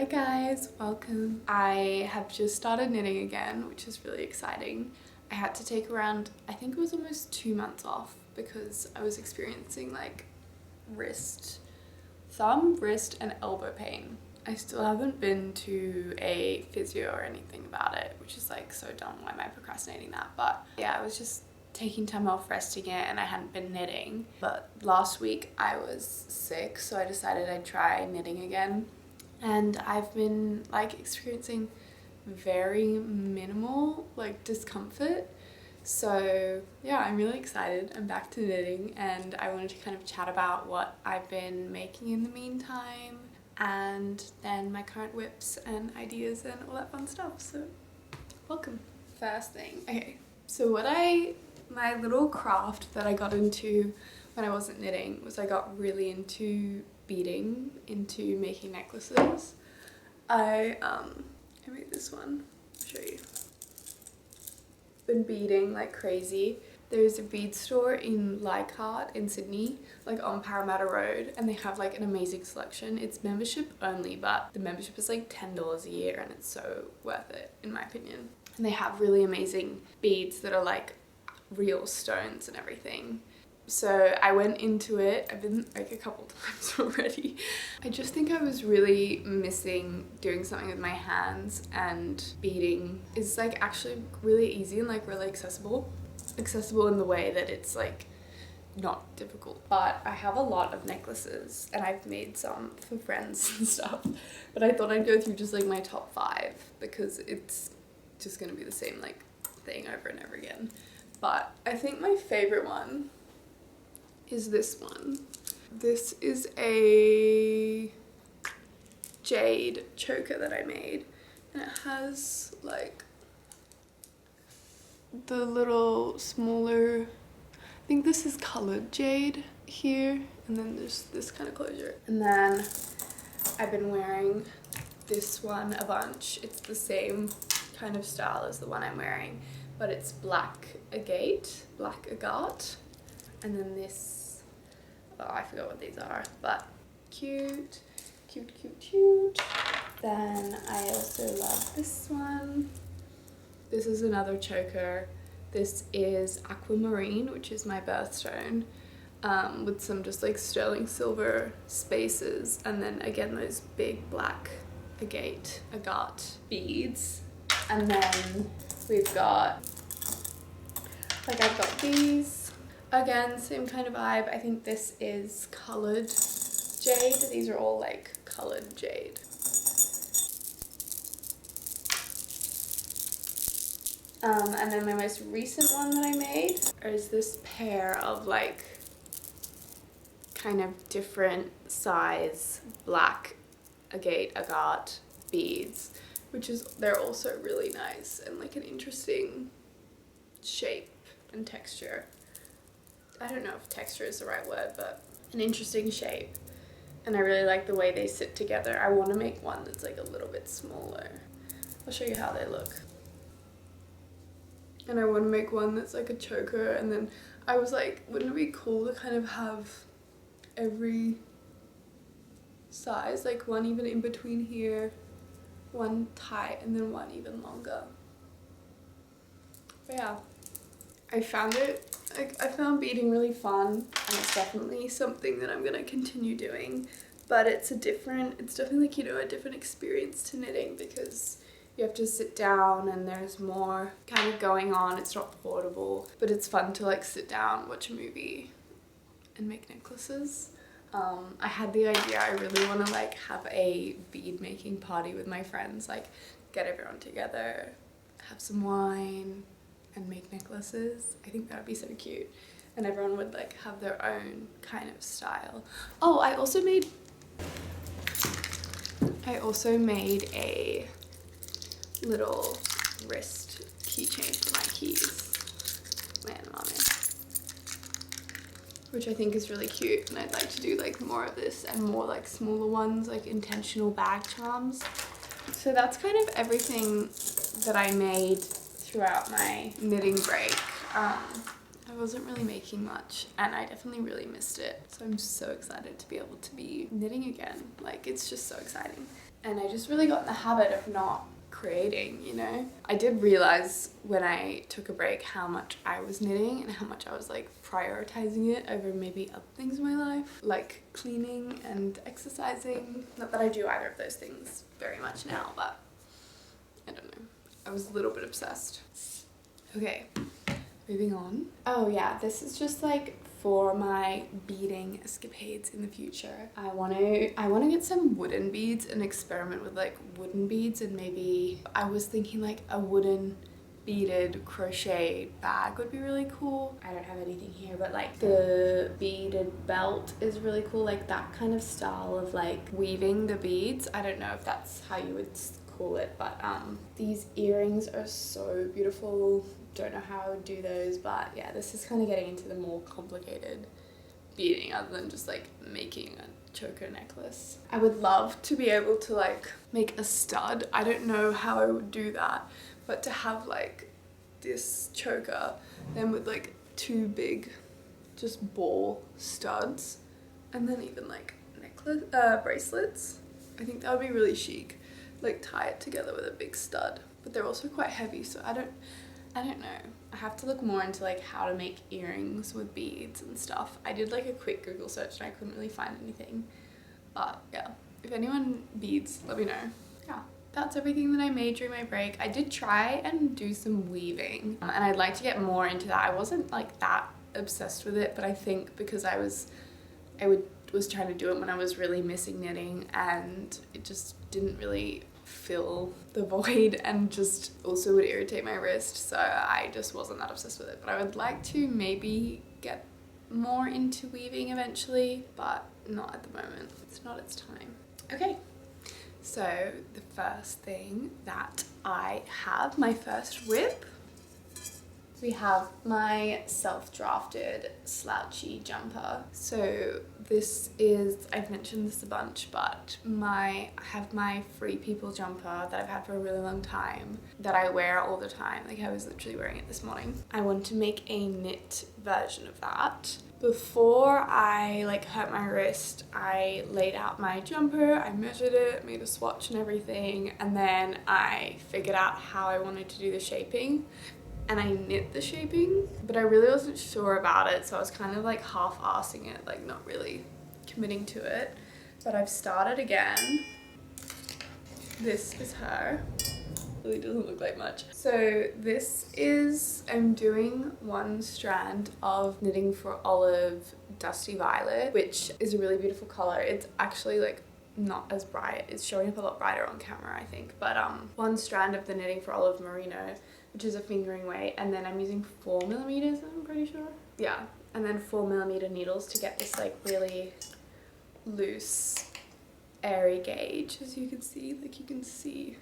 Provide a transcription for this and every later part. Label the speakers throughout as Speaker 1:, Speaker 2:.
Speaker 1: Hi guys, welcome. I have just started knitting again, which is really exciting. I had to take around, I think it was almost 2 months off because I was experiencing like thumb, wrist and elbow pain. I still haven't been to a physio or anything about it, which is like so dumb. Why am I procrastinating that? But yeah, I was just taking time off resting it and I hadn't been knitting. But last week I was sick, so I decided I'd try knitting again. And I've been like experiencing very minimal like discomfort. So yeah, I'm really excited. I'm back to knitting and I wanted to kind of chat about what I've been making in the meantime and then my current whips and ideas and all that fun stuff. So welcome. First thing, okay, so my little craft that I got into when I wasn't knitting was I got really into beading, into making necklaces. I made this one. I'll show you. Been beading like crazy. There's a bead store in Leichhardt in Sydney, like on Parramatta Road, and they have like an amazing selection. It's membership only, but the membership is like $10 a year and it's so worth it in my opinion. And they have really amazing beads that are like real stones and everything. So I went into it. I've been like a couple times already. I just think I was really missing doing something with my hands, and beading is like actually really easy and like really accessible in the way that it's like not difficult. But I have a lot of necklaces and I've made some for friends and stuff, but I thought I'd go through just like my top 5 because it's just gonna be the same like thing over and over again. But I think my favorite one is this one. This is a jade choker that I made, and it has like the little smaller, I think this is colored jade here, and then there's this kind of closure. And then I've been wearing this one a bunch. It's the same kind of style as the one I'm wearing, but it's black agate. And then this, oh, I forgot what these are, but cute. Then I also love this one. This is another choker. This is aquamarine, which is my birthstone, with some just like sterling silver spaces, and then again those big black agate beads. And then we've got, like, I've got these. Again, same kind of vibe. I think this is colored jade. These are all like colored jade. And then my most recent one that I made is this pair of like kind of different size black agate beads, which is, they're also really nice and like an interesting shape and texture. I don't know if texture is the right word, but an interesting shape. And I really like the way they sit together. I want to make one that's like a little bit smaller. I'll show you how they look. And I want to make one that's like a choker, and then I was like, wouldn't it be cool to kind of have every size, like one even in between here, one tight, and then one even longer. But yeah, I found beading really fun, and it's definitely something that I'm gonna continue doing, but it's definitely like, you know, a different experience to knitting because you have to sit down and there's more kind of going on. It's not portable, but it's fun to like sit down, watch a movie and make necklaces. I had the idea, I really want to like have a bead making party with my friends, like get everyone together, have some wine and make necklaces. I think that would be so cute, and everyone would like have their own kind of style. Oh, I also made a little wrist keychain for my keys, which I think is really cute, and I'd like to do like more of this and more like smaller ones, like intentional bag charms. So that's kind of everything that I made throughout my knitting break. I'll I wasn't really making much and I definitely really missed it. So I'm so excited to be able to be knitting again. Like, it's just so exciting. And I just really got in the habit of not creating, you know? I did realize when I took a break how much I was knitting and how much I was like prioritizing it over maybe other things in my life, like cleaning and exercising. Not that I do either of those things very much now, but I don't know. I was a little bit obsessed. Okay, moving on. Oh yeah, this is just like for my beading escapades in the future. I want to get some wooden beads and experiment with like wooden beads, and maybe I was thinking like a wooden beaded crochet bag would be really cool. I don't have anything here, but like the beaded belt is really cool, like that kind of style of like weaving the beads. I don't know if that's how you would call it, but these earrings are so beautiful. Don't know how I would do those, but yeah, this is kind of getting into the more complicated beading other than just like making a choker necklace. I would love to be able to like make a stud. I don't know how I would do that, but to have like this choker then with like two big just ball studs and then even like necklace bracelets, I think that would be really chic. Like tie it together with a big stud, but they're also quite heavy, so I don't know. I have to look more into like how to make earrings with beads and stuff. I did like a quick Google search and I couldn't really find anything, but yeah, if anyone beads, let me know. Yeah, that's everything that I made during my break. I did try and do some weaving, and I'd like to get more into that. I wasn't like that obsessed with it, but I think because I was trying to do it when I was really missing knitting, and it just didn't really fill the void and just also would irritate my wrist, so I just wasn't that obsessed with it. But I would like to maybe get more into weaving eventually, but not at the moment. It's not its time. Okay, so the first thing that I have, my first whip, we have my self-drafted Slouchy jumper. So this is, I've mentioned this a bunch, but I have my Free People jumper that I've had for a really long time that I wear all the time. Like I was literally wearing it this morning. I want to make a knit version of that. Before I like hurt my wrist, I laid out my jumper, I measured it, made a swatch and everything, and then I figured out how I wanted to do the shaping. And I knit the shaping, but I really wasn't sure about it, so I was kind of like half-assing it, like not really committing to it. But I've started again. This is her. Really doesn't look like much. So this is, I'm doing one strand of Knitting for Olive Dusty Violet, which is a really beautiful color. It's actually like not as bright. It's showing up a lot brighter on camera, I think. But one strand of the Knitting for Olive Merino, which is a fingering weight, and then I'm using 4mm, I'm pretty sure. Yeah, and then 4mm needles to get this like really loose, airy gauge, as you can see. Like you can see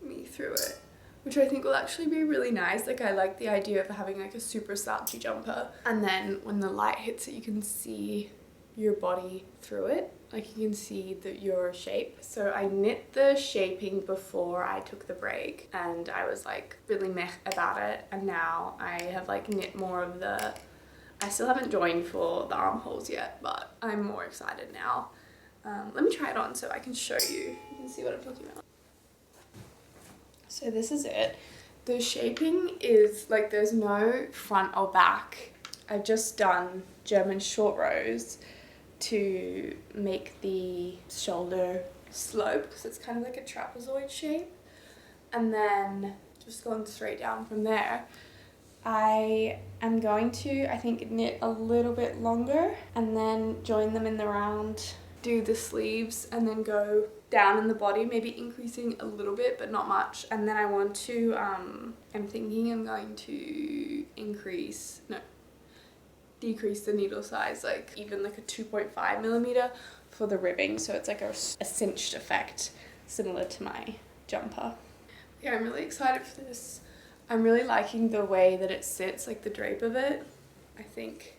Speaker 1: me through it, which I think will actually be really nice. Like I like the idea of having like a super slouchy jumper, and then when the light hits it, you can see your body through it. Like you can see your shape. So I knit the shaping before I took the break, and I was like really meh about it, and now I have like knit more of the, I still haven't joined for the armholes yet, but I'm more excited now. Let me try it on so I can show you. You can see what I'm talking about. So this is it. The shaping is like there's no front or back. I've just done German short rows to make the shoulder slope because it's kind of like a trapezoid shape, and then just going straight down from there. I am going to, I think, knit a little bit longer and then join them in the round, do the sleeves, and then go down in the body, maybe increasing a little bit but not much. And then I want to I'm thinking I'm going to decrease the needle size, like even like a 2.5mm for the ribbing, so it's like a cinched effect similar to my jumper. Yeah, I'm really excited for this. I'm really liking the way that it sits, like the drape of it. I think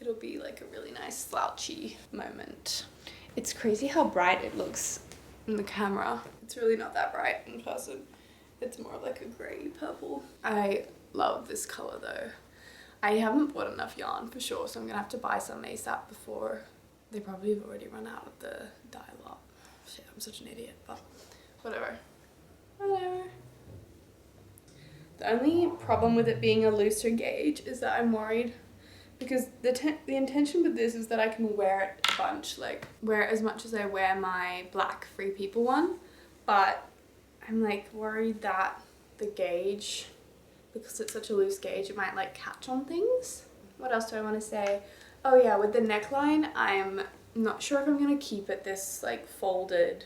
Speaker 1: it'll be like a really nice slouchy moment. It's crazy how bright it looks in the camera. It's really not that bright in person. It's more like a grey purple. I love this color though. I haven't bought enough yarn for sure, so I'm gonna have to buy some ASAP before they probably have already run out of the dye lot. Shit, I'm such an idiot, but whatever. Whatever. The only problem with it being a looser gauge is that I'm worried because the intention with this is that I can wear it a bunch, like wear it as much as I wear my black Free People one, but I'm like worried that the gauge, because it's such a loose gauge, it might like catch on things. What else do I want to say? Oh yeah, with the neckline, I'm not sure if I'm going to keep it this like folded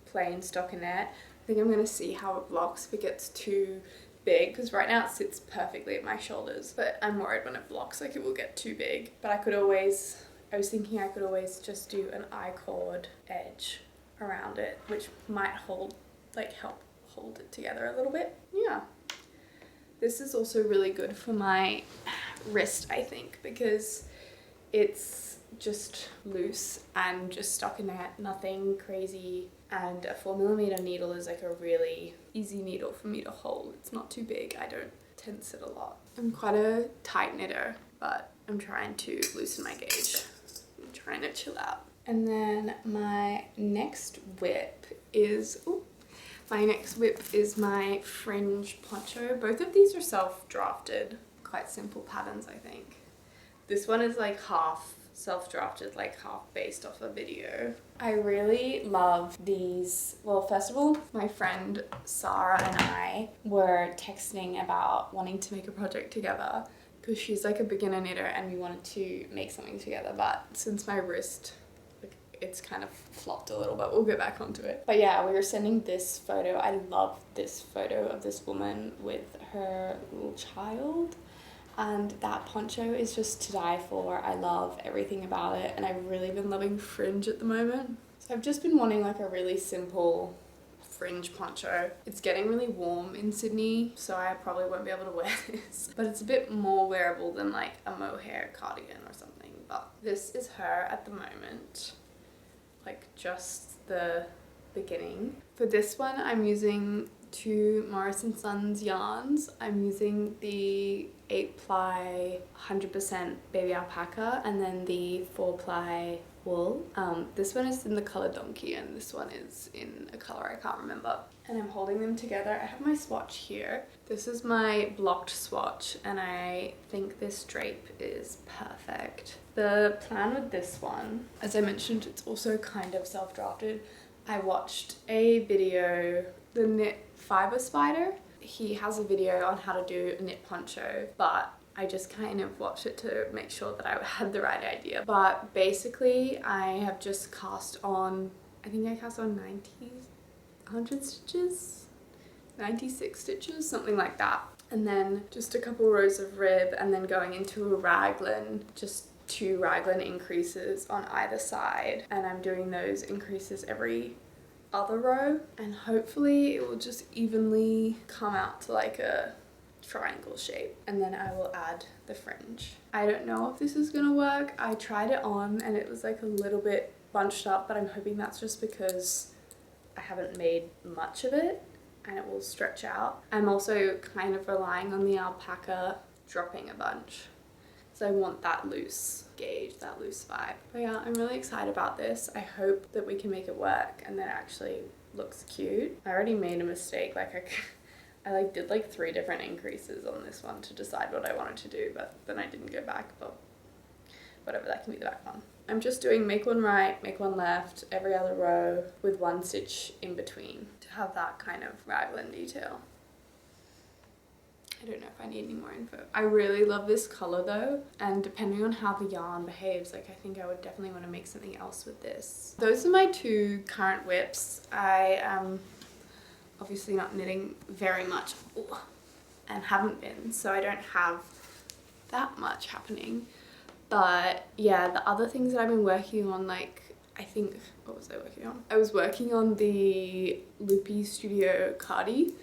Speaker 1: plain stockinette. I think I'm going to see how it blocks if it gets too big, because right now it sits perfectly at my shoulders, but I'm worried when it blocks like it will get too big. But I was thinking I could always just do an I-cord edge around it, which might help hold it together a little bit. Yeah. This is also really good for my wrist, I think, because it's just loose and just stockinette, nothing crazy. And a 4mm needle is like a really easy needle for me to hold. It's not too big. I don't tense it a lot. I'm quite a tight knitter, but I'm trying to loosen my gauge. I'm trying to chill out. And then my next whip is, my Fringe poncho. Both of these are self-drafted, quite simple patterns, I think. This one is like half self-drafted, like half based off a video. I really love these. Well, first of all, my friend Sarah and I were texting about wanting to make a project together because she's like a beginner knitter and we wanted to make something together, but since my wrist, it's kind of flopped a little, but we'll go back onto it. But yeah, we were sending this photo. I love this photo of this woman with her little child. And that poncho is just to die for. I love everything about it, and I've really been loving Fringe at the moment. So I've just been wanting like a really simple Fringe poncho. It's getting really warm in Sydney, so I probably won't be able to wear this. But it's a bit more wearable than like a mohair cardigan or something. But this is her at the moment, like just the beginning. For this one, I'm using 2 Morris & Sons yarns. I'm using the 8-ply 100% baby alpaca and then the 4-ply wool. This one is in the color donkey and this one is in a color I can't remember. And I'm holding them together. I have my swatch here. This is my blocked swatch and I think this drape is perfect. The plan with this one, as I mentioned, it's also kind of self-drafted. I watched a video, the Knit Fiber Spider. He has a video on how to do a knit poncho, but I just kind of watched it to make sure that I had the right idea. But basically I have just cast on, I think I cast on 100 stitches, 96 stitches, something like that. And then just a couple rows of rib and then going into a raglan, just 2 raglan increases on either side. And I'm doing those increases every other row, and hopefully it will just evenly come out to like a triangle shape, and then I will add the fringe. I don't know if this is gonna work. I tried it on and it was like a little bit bunched up, but I'm hoping that's just because I haven't made much of it and it will stretch out. I'm also kind of relying on the alpaca dropping a bunch, so I want that loose gauge, that loose vibe. But yeah, I'm really excited about this. I hope that we can make it work and that it actually looks cute. I already made a mistake. Like I did like 3 different increases on this one to decide what I wanted to do, but then I didn't go back, but whatever, that can be the back one. I'm just doing make one right, make one left, every other row with 1 stitch in between to have that kind of raglan detail. I don't know if I need any more info. I really love this color though, and depending on how the yarn behaves, like I think I would definitely want to make something else with this. Those are my 2 current whips. I am obviously not knitting very much and haven't been, so I don't have that much happening. But yeah, the other things that I've been working on, like I think, what was I working on? I was working on the Loopy Studio Cardi.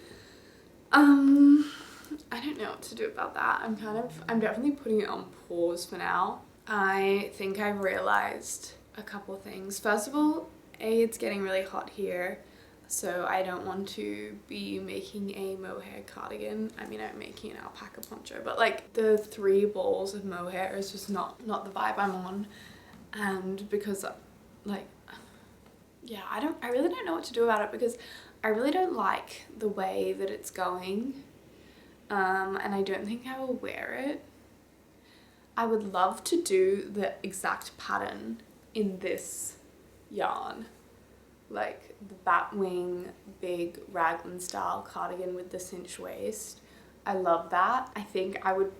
Speaker 1: I don't know what to do about that. I'm definitely putting it on pause for now. I think I've realized a couple things. First of all, it's getting really hot here. So I don't want to be making a mohair cardigan. I mean, I'm making an alpaca poncho, but like the 3 balls of mohair is just not the vibe I'm on. And because like, yeah, I really don't know what to do about it, because I really don't like the way that it's going. And I don't think I will wear it. I would love to do the exact pattern in this yarn, like the batwing big raglan style cardigan with the cinched waist. I love that. I think I would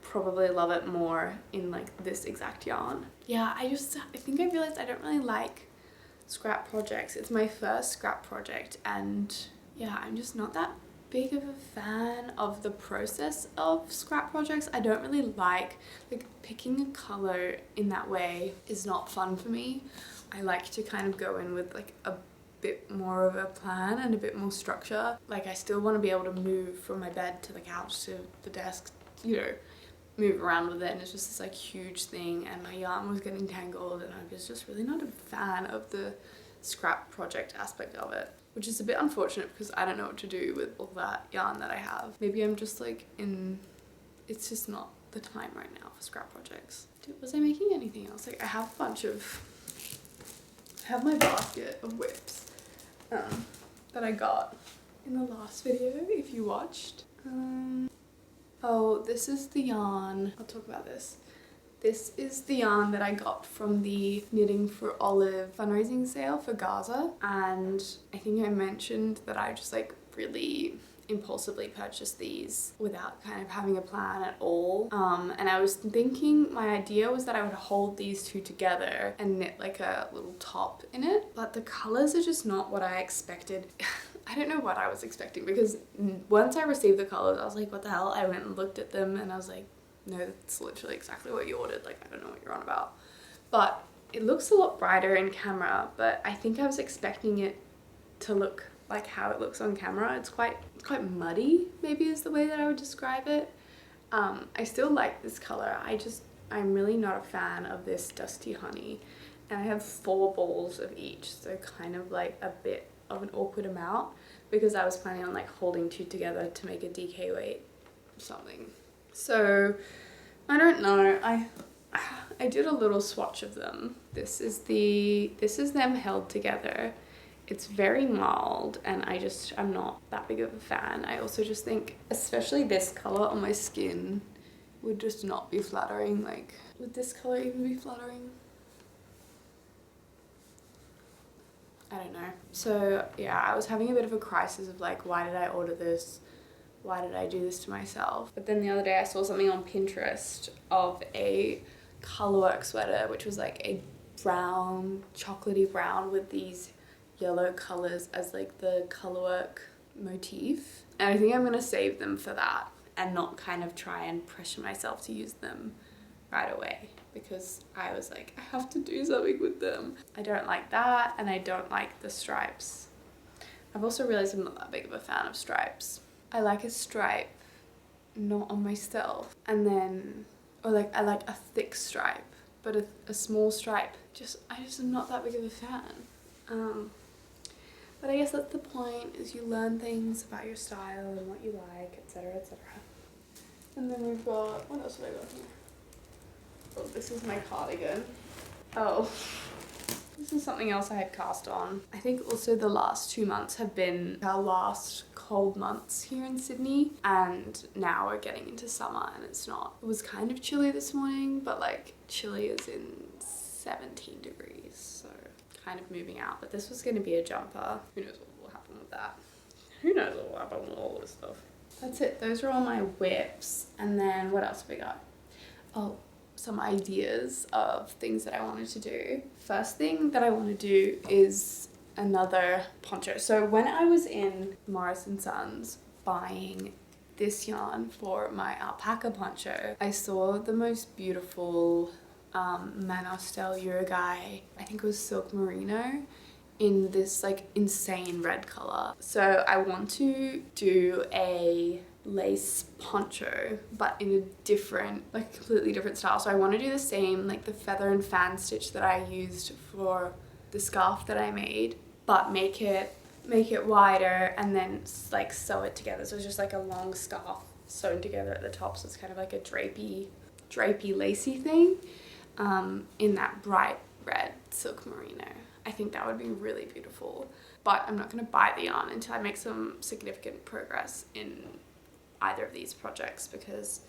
Speaker 1: probably love it more in like this exact yarn. Yeah, I think I realized I don't really like scrap projects. It's my first scrap project, and yeah, I'm just not that big of a fan of the process of scrap projects. I don't really like picking a color in that way is not fun for me. I like to kind of go in with like a bit more of a plan and a bit more structure. Like I still want to be able to move from my bed to the couch to the desk, you know, move around with it, and it's just this like huge thing, and my yarn was getting tangled, and I was just really not a fan of the scrap project aspect of it, which is a bit unfortunate because I don't know what to do with all that yarn that I have. Maybe I'm just like it's just not the time right now for scrap projects. Was I making anything else? Like I have my basket of whips that I got in the last video if you watched. Oh, this is the yarn. I'll talk about this. This is the yarn that I got from the Knitting for Olive fundraising sale for Gaza, and I think I mentioned that I just like really impulsively purchased these without kind of having a plan at all. And I was thinking, my idea was that I would hold these two together and knit like a little top in it, but the colors are just not what I expected. I don't know what I was expecting, because once I received the colors, I was like, what the hell? I went and looked at them and I was like, no, that's literally exactly what you ordered. Like, I don't know what you're on about. But it looks a lot brighter in camera, but I think I was expecting it to look like how it looks on camera. It's quite muddy, maybe is the way that I would describe it. I still like this color. I'm really not a fan of this Dusty Honey. And I have 4 balls of each, so kind of like a bit of an awkward amount, because I was planning on like holding 2 together to make a DK weight something. So I don't know, I did a little swatch of them. This is them held together. It's very mild, and I'm not that big of a fan. I also just think, especially this color on my skin would just not be flattering. Like, would this color even be flattering? I don't know. So yeah, I was having a bit of a crisis of like, why did I order this? Why did I do this to myself? But then the other day I saw something on Pinterest of a colorwork sweater, which was like a brown, chocolatey brown with these yellow colors as like the colorwork motif. And I think I'm gonna save them for that and not kind of try and pressure myself to use them right away, because I was like, I have to do something with them. I don't like that, and I don't like the stripes. I've also realized I'm not that big of a fan of stripes. I like a stripe not on myself, and then, or like I like a thick stripe, but a small stripe, I just am not that big of a fan. But I guess that's the point, is you learn things about your style and what you like, etc, etc. And then we've got, what else have I got here? Oh, this is my cardigan. Oh, this is something else I had cast on. I think also the last 2 months have been our last cold months here in Sydney, and now we're getting into summer and it's not. It was kind of chilly this morning, but like chilly as in 17 degrees, so kind of moving out. But this was going to be a jumper. Who knows what will happen with that? Who knows what will happen with all this stuff? That's it. Those are all my whips. And then what else have we got? Oh, some ideas of things that I wanted to do. First thing that I want to do is another poncho. So when I was in Morris & Sons buying this yarn for my alpaca poncho, I saw the most beautiful Manor style Uruguay, I think it was silk merino, in this like insane red color. So I want to do a lace poncho, but in a different, like completely different style. So I want to do the same, like the feather and fan stitch that I used for the scarf that I made, but make it make it wider and then like sew it together. So it's just like a long scarf sewn together at the top, so it's kind of like a drapey lacy thing, in that bright red silk merino. I think that would be really beautiful, but I'm not going to buy the yarn until I make some significant progress in either of these projects, because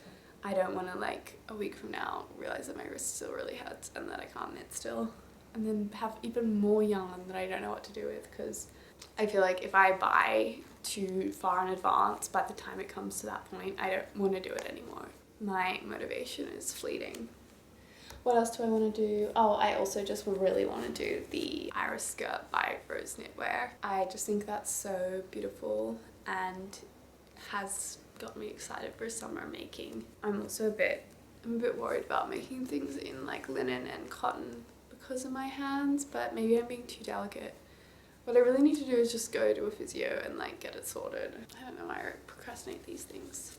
Speaker 1: I don't want to, like, a week from now realize that my wrist still really hurts and that I can't knit still, and then have even more yarn that I don't know what to do with, because I feel like if I buy too far in advance, by the time it comes to that point, I don't want to do it anymore. My motivation is fleeting. What else do I want to do? Oh, I also just really want to do the iris skirt by Rose Knitwear. I just think that's so beautiful and has got me excited for summer making. I'm a bit worried about making things in like linen and cotton because of my hands, but maybe I'm being too delicate. What I really need to do is just go to a physio and like get it sorted. I don't know why I procrastinate these things.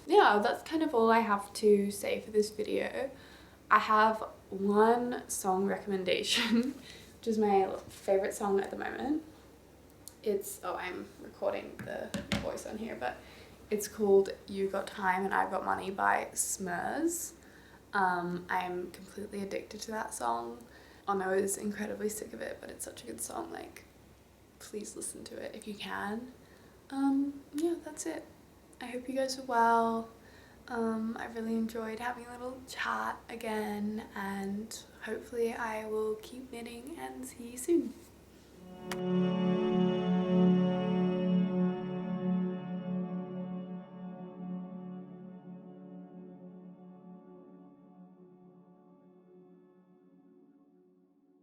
Speaker 1: Yeah, that's kind of all I have to say for this video. I have one song recommendation, which is my favorite song at the moment. I'm recording the voice on here, but it's called You Got Time and I've Got Money by Smurs. I'm completely addicted to that song. Ono is incredibly sick of it, but it's such a good song. Like, please listen to it if you can. Yeah, that's it. I hope you guys are well. I really enjoyed having a little chat again, and hopefully I will keep knitting and see you soon.